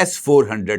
S-400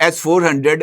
S-400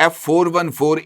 F414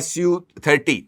Su-30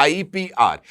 IPR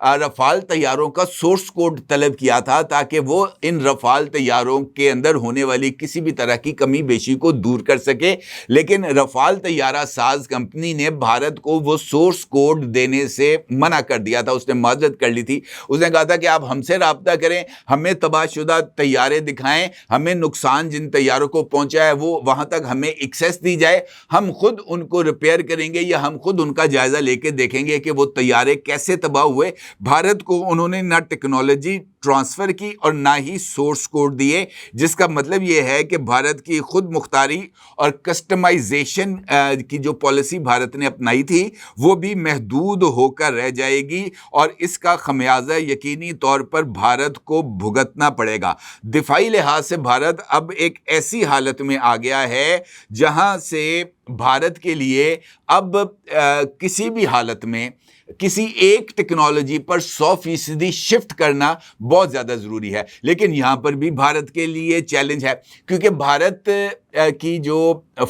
Rafale طیاروں کا source code طلب کیا تھا تاکہ وہ ان رفال طیاروں کے اندر ہونے والی کسی بھی طرح کی کمی بیشی کو دور کر سکے، لیکن رفال طیارہ ساز کمپنی نے بھارت کو وہ سورس کوڈ دینے سے منع کر دیا تھا۔ اس نے معذرت کر لی تھی، اس نے کہا تھا کہ آپ ہم سے رابطہ کریں، ہمیں تباہ شدہ طیارے دکھائیں، ہمیں نقصان جن طیاروں کو پہنچا ہے وہ وہاں تک ہمیں ایکسیس دی جائے، ہم خود ان کو ریپیئر کریں گے یا ہم خود ان کا جائزہ لے کے دیکھیں گے کہ وہ طیارے کیسے تباہ ہوئے۔ بھارت کو انہوں نے نہ ٹیکنالوجی ٹرانسفر کی اور نہ ہی سورس کوڈ دیے، جس کا مطلب یہ ہے کہ بھارت کی خود مختاری اور کسٹمائزیشن کی جو پالیسی بھارت نے اپنائی تھی وہ بھی محدود ہو کر رہ جائے گی، اور اس کا خمیازہ یقینی طور پر بھارت کو بھگتنا پڑے گا۔ دفاعی لحاظ سے بھارت اب ایک ایسی حالت میں آ گیا ہے جہاں سے بھارت کے لیے اب کسی بھی حالت میں کسی ایک ٹیکنالوجی پر 100% شفٹ کرنا بہت زیادہ ضروری ہے۔ لیکن یہاں پر بھی بھارت کے لیے چیلنج ہے، کیونکہ بھارت کی جو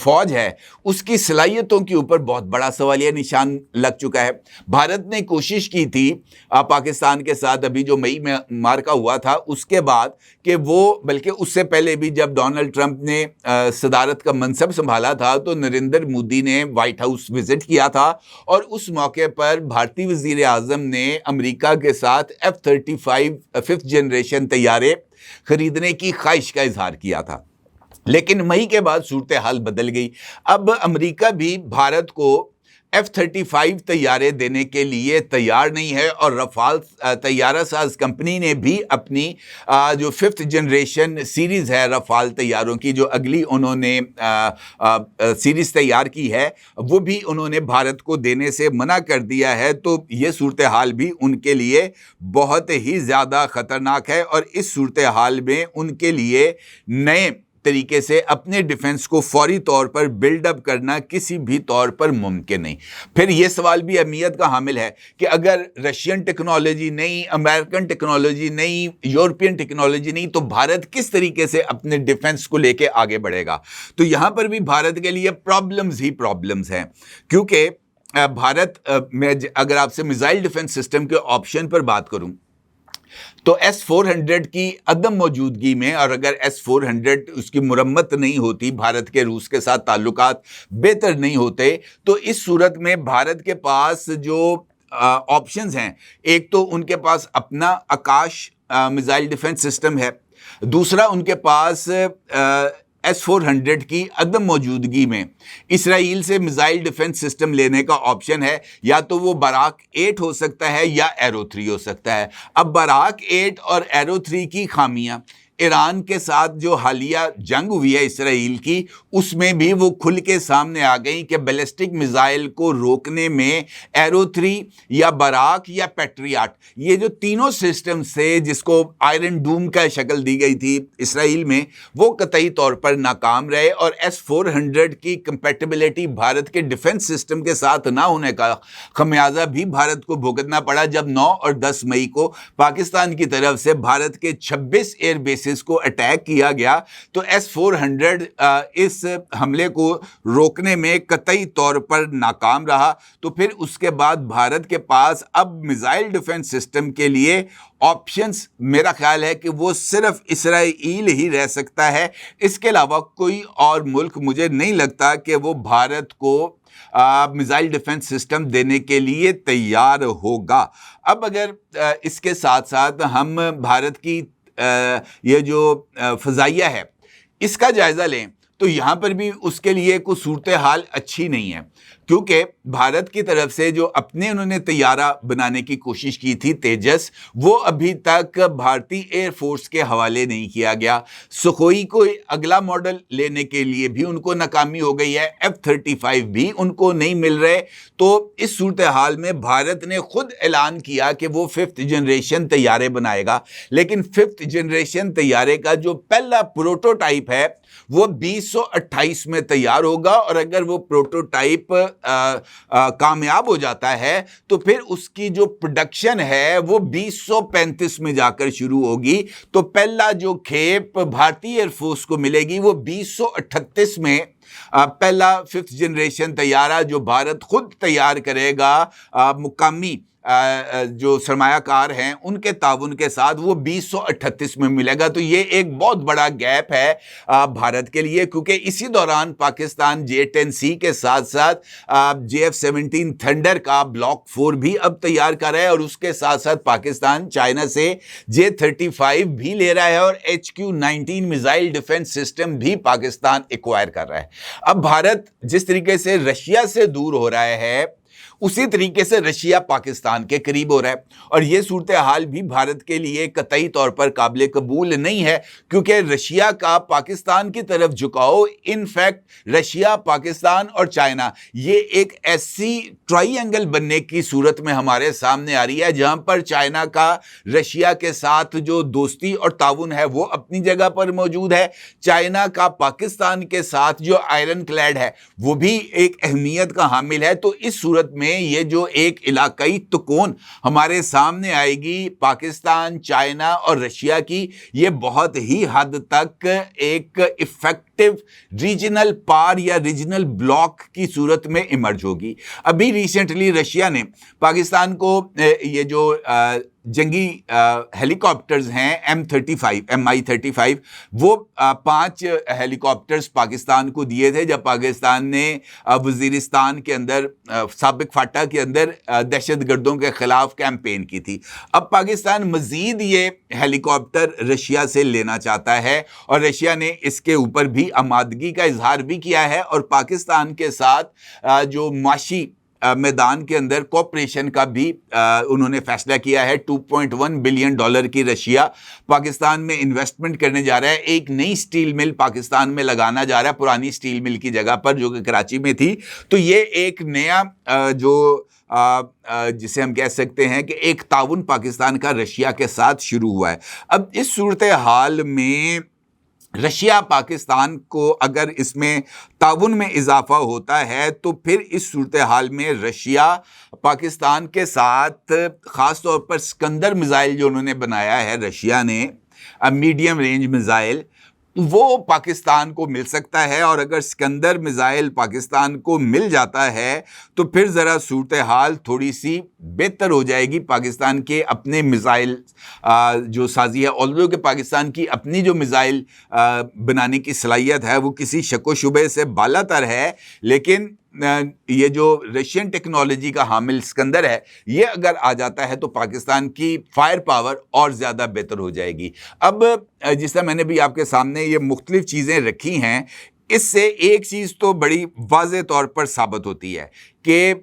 فوج ہے اس کی صلاحیتوں کے اوپر بہت بڑا سوالیہ نشان لگ چکا ہے۔ بھارت نے کوشش کی تھی پاکستان کے ساتھ ابھی جو مئی میں مارکا ہوا تھا اس کے بعد کہ وہ، بلکہ اس سے پہلے بھی جب ڈونلڈ ٹرمپ نے صدارت کا منصب سنبھالا تھا تو نریندر مودی نے وائٹ ہاؤس وزٹ کیا تھا، اور اس موقع پر بھارتی وزیر اعظم نے امریکہ کے ساتھ F-35 5th جنریشن طیارے خریدنے کی خواہش کا اظہار کیا تھا۔ لیکن مئی کے بعد صورتحال بدل گئی۔ اب امریکہ بھی بھارت کو F-35 طیارے دینے کے لیے تیار نہیں ہے، اور رفال طیارہ ساز کمپنی نے بھی اپنی جو 5th جنریشن سیریز ہے رفال طیاروں کی، جو اگلی انہوں نے سیریز تیار کی ہے، وہ بھی انہوں نے بھارت کو دینے سے منع کر دیا ہے۔ تو یہ صورتحال بھی ان کے لیے بہت ہی زیادہ خطرناک ہے، اور اس صورتحال میں ان کے لیے نئے طریقے سے اپنے ڈیفنس کو فوری طور پر بلڈ اپ کرنا کسی بھی طور پر ممکن نہیں۔ پھر یہ سوال بھی اہمیت کا حامل ہے کہ اگر رشین ٹیکنالوجی نہیں، امریکن ٹیکنالوجی نہیں، یورپین ٹیکنالوجی نہیں، تو بھارت کس طریقے سے اپنے ڈیفنس کو لے کے آگے بڑھے گا؟ تو یہاں پر بھی بھارت کے لیے پرابلمز ہی پرابلمز ہیں، کیونکہ بھارت میں اگر آپ سے میزائل ڈیفنس سسٹم کے آپشن پر بات کروں تو S-400 کی عدم موجودگی میں، اور اگر S-400 اس کی مرمت نہیں ہوتی، بھارت کے روس کے ساتھ تعلقات بہتر نہیں ہوتے، تو اس صورت میں بھارت کے پاس جو آپشنز ہیں، ایک تو ان کے پاس اپنا آکاش میزائل ڈیفنس سسٹم ہے، دوسرا ان کے پاس S-400 کی عدم موجودگی میں اسرائیل سے میزائل ڈیفنس سسٹم لینے کا آپشن ہے، یا تو وہ براک 8 ہو سکتا ہے یا ایرو 3 ہو سکتا ہے۔ اب براک 8 اور ایرو 3 کی خامیاں ایران کے ساتھ جو حالیہ جنگ ہوئی ہے اسرائیل کی، اس میں بھی وہ کھل کے سامنے آ گئی کہ بیلسٹک میزائل کو روکنے میں ایرو 3 یا براک یا پیٹریاٹ، یہ جو تینوں سسٹم سے جس کو آئرن ڈوم کا شکل دی گئی تھی اسرائیل میں، وہ قطعی طور پر ناکام رہے، اور S-400 کی کمپیٹیبلٹی بھارت کے ڈیفنس سسٹم کے ساتھ نہ ہونے کا خمیازہ بھی بھارت کو بھگتنا پڑا جب 9 اور 10 مئی کو پاکستان کی طرف سے بھارت کے 26 ایئر بیسز کو اٹیک کیا گیا، تو S-400 اس حملے کو روکنے میں قطعی طور پر ناکام رہا۔ تو پھر اس کے بعد بھارت کے پاس اب میزائل ڈیفنس سسٹم کے لیے آپشنز میرا خیال ہے کہ وہ صرف اسرائیل ہی رہ سکتا ہے، اس کے علاوہ کوئی اور ملک مجھے نہیں لگتا کہ وہ بھارت کو میزائل ڈیفنس سسٹم دینے کے لیے تیار ہوگا۔ اب اگر اس کے ساتھ ساتھ ہم بھارت کی یہ جو فضائیہ ہے اس کا جائزہ لیں تو یہاں پر بھی اس کے لیے کوئی صورتحال اچھی نہیں ہے، کیونکہ بھارت کی طرف سے جو اپنے انہوں نے طیارہ بنانے کی کوشش کی تھی تیجس، وہ ابھی تک بھارتی ایئر فورس کے حوالے نہیں کیا گیا۔ سخوئی کو اگلا ماڈل لینے کے لیے بھی ان کو ناکامی ہو گئی ہے، F-35 بھی ان کو نہیں مل رہے۔ تو اس صورتحال میں بھارت نے خود اعلان کیا کہ وہ 5th جنریشن طیارے بنائے گا، لیکن 5th جنریشن طیارے کا جو پہلا پروٹوٹائپ ہے وہ 2028 میں تیار ہوگا، اور اگر وہ پروٹوٹائپ کامیاب ہو جاتا ہے تو پھر اس کی جو پروڈکشن ہے وہ 2035 میں جا کر شروع ہوگی۔ تو پہلا جو کھیپ بھارتی ایئر فورس کو ملے گی وہ 2038 میں پہلا 5th جنریشن طیارہ جو بھارت خود تیار کرے گا، مقامی جو سرمایہ کار ہیں ان کے تعاون کے ساتھ وہ 2038 میں ملے گا. تو یہ ایک بہت بڑا گیپ ہے بھارت کے لیے, کیونکہ اسی دوران پاکستان J-10C کے ساتھ ساتھ JF-17 تھنڈر کا بلاک 4 بھی اب تیار کر رہا ہے, اور اس کے ساتھ ساتھ پاکستان چائنا سے J-35 بھی لے رہا ہے, اور HQ-19 میزائل ڈیفنس سسٹم بھی پاکستان ایکوائر کر رہا ہے. اب بھارت جس طریقے سے رشیا سے دور ہو رہا ہے اسی طریقے سے رشیا پاکستان کے قریب ہو رہا ہے, اور یہ صورتحال بھی بھارت کے لیے قطعی طور پر قابل قبول نہیں ہے, کیونکہ رشیا کا پاکستان کی طرف جھکاؤ ان فیکٹ رشیا, پاکستان اور چائنا یہ ایک ایسی ٹرائی اینگل بننے کی صورت میں ہمارے سامنے آ رہی ہے جہاں پر چائنا کا رشیا کے ساتھ جو دوستی اور تعاون ہے وہ اپنی جگہ پر موجود ہے, چائنا کا پاکستان کے ساتھ جو آئرن کلیڈ ہے وہ بھی ایک اہمیت کا حامل ہے. تو اس صورت میں یہ جو ایک علاقائی تکون ہمارے سامنے آئے گی پاکستان, چائنا اور رشیا کی, یہ بہت ہی حد تک ایک ایفیکٹو ریجنل پار یا ریجنل بلاک کی صورت میں ایمرج ہوگی. ابھی ریسنٹلی رشیا نے پاکستان کو یہ جو جنگی ہیلی کاپٹرز ہیں MI-35 وہ 5 ہیلی کاپٹرز پاکستان کو دیے تھے جب پاکستان نے وزیرستان کے اندر سابق فاٹا کے اندر دہشت گردوں کے خلاف کیمپین کی تھی. اب پاکستان مزید یہ ہیلی کاپٹر رشیا سے لینا چاہتا ہے, اور رشیا نے اس کے اوپر بھی آمادگی کا اظہار بھی کیا ہے, اور پاکستان کے ساتھ جو معاشی میدان کے اندر کوپریشن کا بھی انہوں نے فیصلہ کیا ہے. $2.1 بلین کی رشیا پاکستان میں انویسٹمنٹ کرنے جا رہا ہے, ایک نئی سٹیل مل پاکستان میں لگانا جا رہا ہے پرانی سٹیل مل کی جگہ پر جو کہ کراچی میں تھی. تو یہ ایک نیا جو جسے ہم کہہ سکتے ہیں کہ ایک تعاون پاکستان کا رشیا کے ساتھ شروع ہوا ہے. اب اس صورتحال میں رشیا پاکستان کو اگر اس میں تعاون میں اضافہ ہوتا ہے تو پھر اس صورتحال میں رشیا پاکستان کے ساتھ خاص طور پر سکندر میزائل جو انہوں نے بنایا ہے رشیا نے, میڈیم رینج میزائل, وہ پاکستان کو مل سکتا ہے. اور اگر سکندر میزائل پاکستان کو مل جاتا ہے تو پھر ذرا صورتحال تھوڑی سی بہتر ہو جائے گی. پاکستان کے اپنے میزائل جو سازی ہے, آلدو کہ پاکستان کی اپنی جو میزائل بنانے کی صلاحیت ہے وہ کسی شک و شبے سے بالا تر ہے, لیکن یہ جو رشین ٹیکنالوجی کا حامل سکندر ہے یہ اگر آ جاتا ہے تو پاکستان کی فائر پاور اور زیادہ بہتر ہو جائے گی. اب جس طرح میں نے بھی آپ کے سامنے یہ مختلف چیزیں رکھی ہیں, اس سے ایک چیز تو بڑی واضح طور پر ثابت ہوتی ہے کہ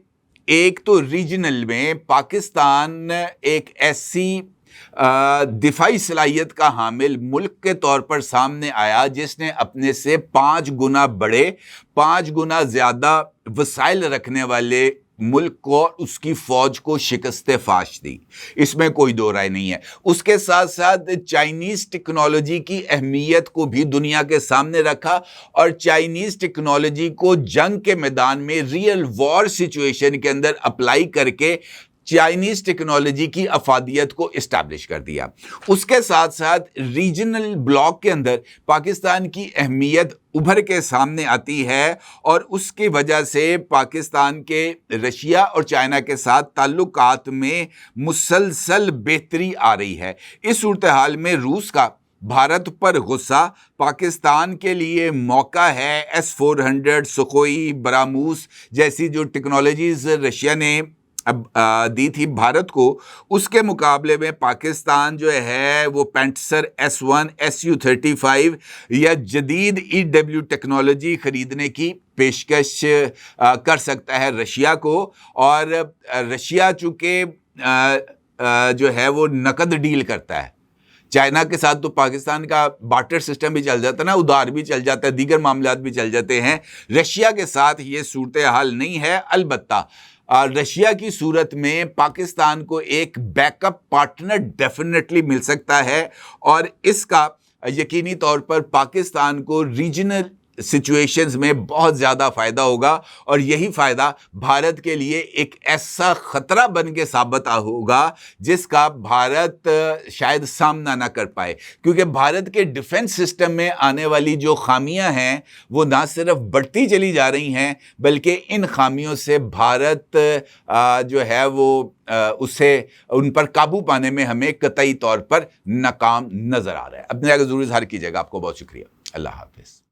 ایک تو ریجنل میں پاکستان ایک ایسی دفاعی صلاحیت کا حامل ملک کے طور پر سامنے آیا جس نے اپنے سے 5 گنا بڑے 5 گنا زیادہ وسائل رکھنے والے ملک کو اور اس کی فوج کو شکست فاش دی. اس میں کوئی دو رائے نہیں ہے. اس کے ساتھ ساتھ چائنیز ٹیکنالوجی کی اہمیت کو بھی دنیا کے سامنے رکھا, اور چائنیز ٹیکنالوجی کو جنگ کے میدان میں ریئل وار سچویشن کے اندر اپلائی کر کے چائنیز ٹیکنالوجی کی افادیت کو اسٹیبلش کر دیا. اس کے ساتھ ساتھ ریجنل بلاک کے اندر پاکستان کی اہمیت ابھر کے سامنے آتی ہے, اور اس کی وجہ سے پاکستان کے رشیا اور چائنا کے ساتھ تعلقات میں مسلسل بہتری آ رہی ہے. اس صورتحال میں روس کا بھارت پر غصہ پاکستان کے لیے موقع ہے. S-400 سخوئی براموس جیسی جو ٹیکنالوجیز رشیا نے دی تھی بھارت کو, اس کے مقابلے میں پاکستان جو ہے وہ پینٹسر S-1 Su-35 یا جدید EW ٹیکنالوجی خریدنے کی پیشکش کر سکتا ہے رشیا کو. اور رشیا چونکہ جو ہے وہ نقد ڈیل کرتا ہے, چائنا کے ساتھ تو پاکستان کا بارٹر سسٹم بھی چل جاتا ہے نا, ادھار بھی چل جاتا ہے, دیگر معاملات بھی چل جاتے ہیں. رشیا کے ساتھ یہ صورتحال نہیں ہے. البتہ رشیا کی صورت میں پاکستان کو ایک بیک اپ پارٹنر ڈیفینیٹلی مل سکتا ہے, اور اس کا یقینی طور پر پاکستان کو ریجنل سچویشنز میں بہت زیادہ فائدہ ہوگا، اور یہی فائدہ بھارت کے لیے ایک ایسا خطرہ بن کے ثابت ہوگا جس کا بھارت شاید سامنا نہ کر پائے، کیونکہ بھارت کے ڈیفنس سسٹم میں آنے والی جو خامیاں ہیں وہ نہ صرف بڑھتی چلی جا رہی ہیں، بلکہ ان خامیوں سے بھارت جو ہے وہ ان پر قابو پانے میں ہمیں قطعی طور پر ناکام نظر آ رہا ہے۔ اپنے آگے ضرور اظہار کیجیے گا۔ آپ کو بہت شکریہ۔ اللہ حافظ۔